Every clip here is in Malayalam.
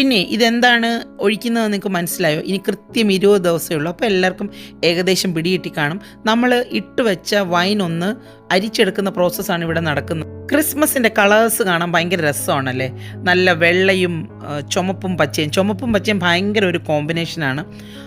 പിന്നെ ഇതെന്താണ് ഒഴിക്കുന്നതെന്ന് നിങ്ങൾക്ക് മനസ്സിലായോ? ഇനി കൃത്യം 20 ദിവസമേ ഉള്ളൂ. അപ്പോൾ എല്ലാവർക്കും ഏകദേശം പിടികിട്ടി കാണും. നമ്മൾ ഇട്ട് വെച്ച വൈൻ ഒന്ന് അരിച്ചെടുക്കുന്ന പ്രോസസ്സാണ് ഇവിടെ നടക്കുന്നത്. ക്രിസ്മസിൻ്റെ കളേഴ്സ് കാണാൻ ഭയങ്കര രസമാണല്ലേ? നല്ല വെള്ളയും ചുമപ്പും പച്ചയും ഭയങ്കര ഒരു കോമ്പിനേഷനാണ്.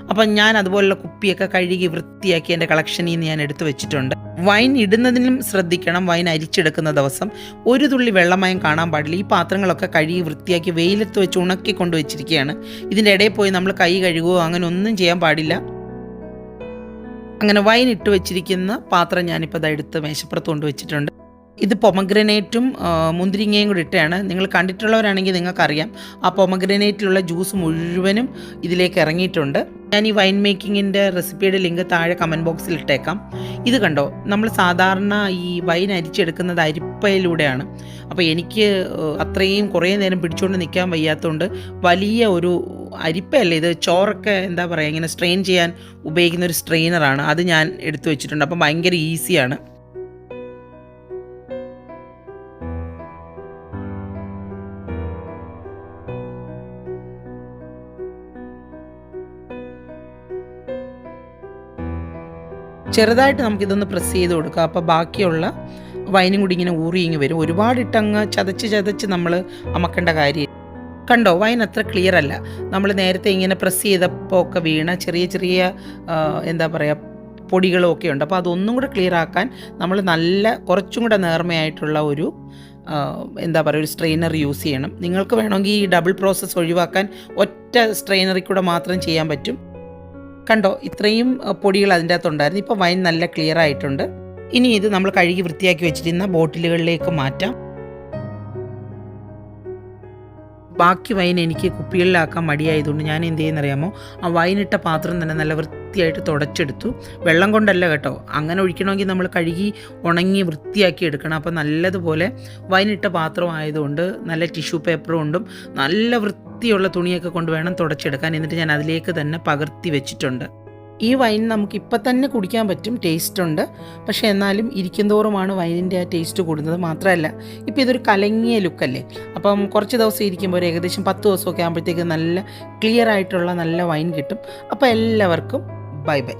അപ്പം ഞാൻ അതുപോലുള്ള കുപ്പിയൊക്കെ കഴുകി വൃത്തിയാക്കി എൻ്റെ കളക്ഷനിൽ നിന്ന് ഞാൻ എടുത്തു വെച്ചിട്ടുണ്ട്. വൈൻ ഇടുന്നതിനും ശ്രദ്ധിക്കണം. വൈൻ അരിച്ചെടുക്കുന്ന ദിവസം ഒരു തുള്ളി വെള്ളമയം കാണാൻ പാടില്ല. ഈ പാത്രങ്ങളൊക്കെ കഴുകി വൃത്തിയാക്കി വെയിലത്ത് വെച്ച് ഉണക്കി കൊണ്ടുവച്ചിരിക്കുകയാണ്. ഇതിൻ്റെ ഇടയിൽ പോയി നമ്മൾ കൈ കഴുകുകയോ അങ്ങനെ ഒന്നും ചെയ്യാൻ പാടില്ല. അങ്ങനെ വൈൻ ഇട്ട് വെച്ചിരിക്കുന്ന പാത്രം ഞാനിപ്പോൾ എടുത്ത് മേശപ്പുറത്ത് കൊണ്ടുവച്ചിട്ടുണ്ട്. ഇത് പൊമഗ്രനേറ്റും മുന്തിരിങ്ങയും കൂടി ഇട്ടാണ്. നിങ്ങൾ കണ്ടിട്ടുള്ളവരാണെങ്കിൽ നിങ്ങൾക്കറിയാം. ആ പൊമഗ്രനേറ്റിലുള്ള ജ്യൂസ് മുഴുവനും ഇതിലേക്ക് ഇറങ്ങിയിട്ടുണ്ട്. ഞാൻ ഈ വൈൻ മേക്കിങ്ങിൻ്റെ റെസിപ്പിയുടെ ലിങ്ക് താഴെ കമൻറ്റ് ബോക്സിൽ ഇട്ടേക്കാം. ഇത് കണ്ടോ, നമ്മൾ സാധാരണ ഈ വൈൻ അരിച്ചെടുക്കുന്നത് അരിപ്പയിലൂടെയാണ്. അപ്പോൾ എനിക്ക് അത്രയും കുറേ നേരം പിടിച്ചുകൊണ്ട് നിൽക്കാൻ വയ്യാത്തതുകൊണ്ട് വലിയ ഒരു അരിപ്പയല്ല ഇത്, ചോറൊക്കെ എന്താ പറയുക ഇങ്ങനെ സ്ട്രെയിൻ ചെയ്യാൻ ഉപയോഗിക്കുന്ന ഒരു സ്ട്രെയിനറാണ്. അത് ഞാൻ എടുത്തു വെച്ചിട്ടുണ്ട്. അപ്പം ഭയങ്കര ഈസിയാണ്. ചെറുതായിട്ട് നമുക്കിതൊന്ന് പ്രസ് ചെയ്ത് കൊടുക്കുക. അപ്പോൾ ബാക്കിയുള്ള വൈനും കൂടി ഇങ്ങനെ ഊറിയിങ്ങി വരും. ഒരുപാടിട്ടങ്ങ് ചതച്ച് നമ്മൾ അമക്കേണ്ട കാര്യം. കണ്ടോ, വൈൻ അത്ര ക്ലിയർ അല്ല. നമ്മൾ നേരത്തെ ഇങ്ങനെ പ്രസ് ചെയ്തപ്പോൾ ഒക്കെ വീണ ചെറിയ എന്താ പറയുക പൊടികളും ഒക്കെ ഉണ്ട്. അപ്പോൾ അതൊന്നും കൂടെ ക്ലിയർ ആക്കാൻ നമ്മൾ നല്ല കുറച്ചും കൂടെ നേർമയായിട്ടുള്ള ഒരു എന്താ പറയുക ഒരു സ്ട്രെയിനർ യൂസ് ചെയ്യണം. നിങ്ങൾക്ക് വേണമെങ്കിൽ ഈ ഡബിൾ പ്രോസസ്സ് ഒഴിവാക്കാൻ ഒറ്റ സ്ട്രെയിനറിൽ കൂടെ മാത്രം ചെയ്യാൻ പറ്റും. കണ്ടോ, ഇത്രയും പൊടികൾ അതിൻ്റെ അകത്തുണ്ടായിരുന്നു. ഇപ്പോൾ വൈൻ നല്ല ക്ലിയർ ആയിട്ടുണ്ട്. ഇനി ഇത് നമ്മൾ കഴുകി വൃത്തിയാക്കി വെച്ചിരുന്ന ബോട്ടിലുകളിലേക്ക് മാറ്റാം. ബാക്കി വൈൻ എനിക്ക് കുപ്പികളിലാക്കാൻ മടിയായതുകൊണ്ട് ഞാൻ എന്ത് ചെയ്യുന്നറിയാമോ, ആ വൈനിട്ട പാത്രം തന്നെ നല്ല വൃത്തിയായിട്ട് തുടച്ചെടുത്തു. വെള്ളം കൊണ്ടല്ല കേട്ടോ, അങ്ങനെ ഒഴിക്കണമെങ്കിൽ നമ്മൾ കഴുകി ഉണങ്ങി വൃത്തിയാക്കി എടുക്കണം. അപ്പോൾ നല്ലതുപോലെ വൈനിട്ട പാത്രം ആയതുകൊണ്ട് നല്ല ടിഷ്യൂ പേപ്പർ കൊണ്ടും നല്ല വൃത്തിയുള്ള തുണിയൊക്കെ കൊണ്ട് വേണം തുടച്ചെടുക്കാൻ. എന്നിട്ട് ഞാൻ അതിലേക്ക് തന്നെ പകർത്തി വെച്ചിട്ടുണ്ട്. ഈ വൈൻ നമുക്ക് ഇപ്പം തന്നെ കുടിക്കാൻ പറ്റും, ടേസ്റ്റ് ഉണ്ട്. പക്ഷേ എന്നാലും ഇരിക്കുന്തോറുമാണ് വൈനിൻ്റെ ആ ടേസ്റ്റ് കൂടുന്നത്. മാത്രമല്ല ഇപ്പോൾ ഇതൊരു കലങ്ങിയ ലുക്കല്ലേ, അപ്പം കുറച്ച് ദിവസം ഇരിക്കുമ്പോൾ ഒരു ഏകദേശം 10 ദിവസമൊക്കെ ആകുമ്പോഴത്തേക്ക് നല്ല ക്ലിയർ ആയിട്ടുള്ള നല്ല വൈൻ കിട്ടും. അപ്പോൾ എല്ലാവർക്കും ബൈ ബൈ.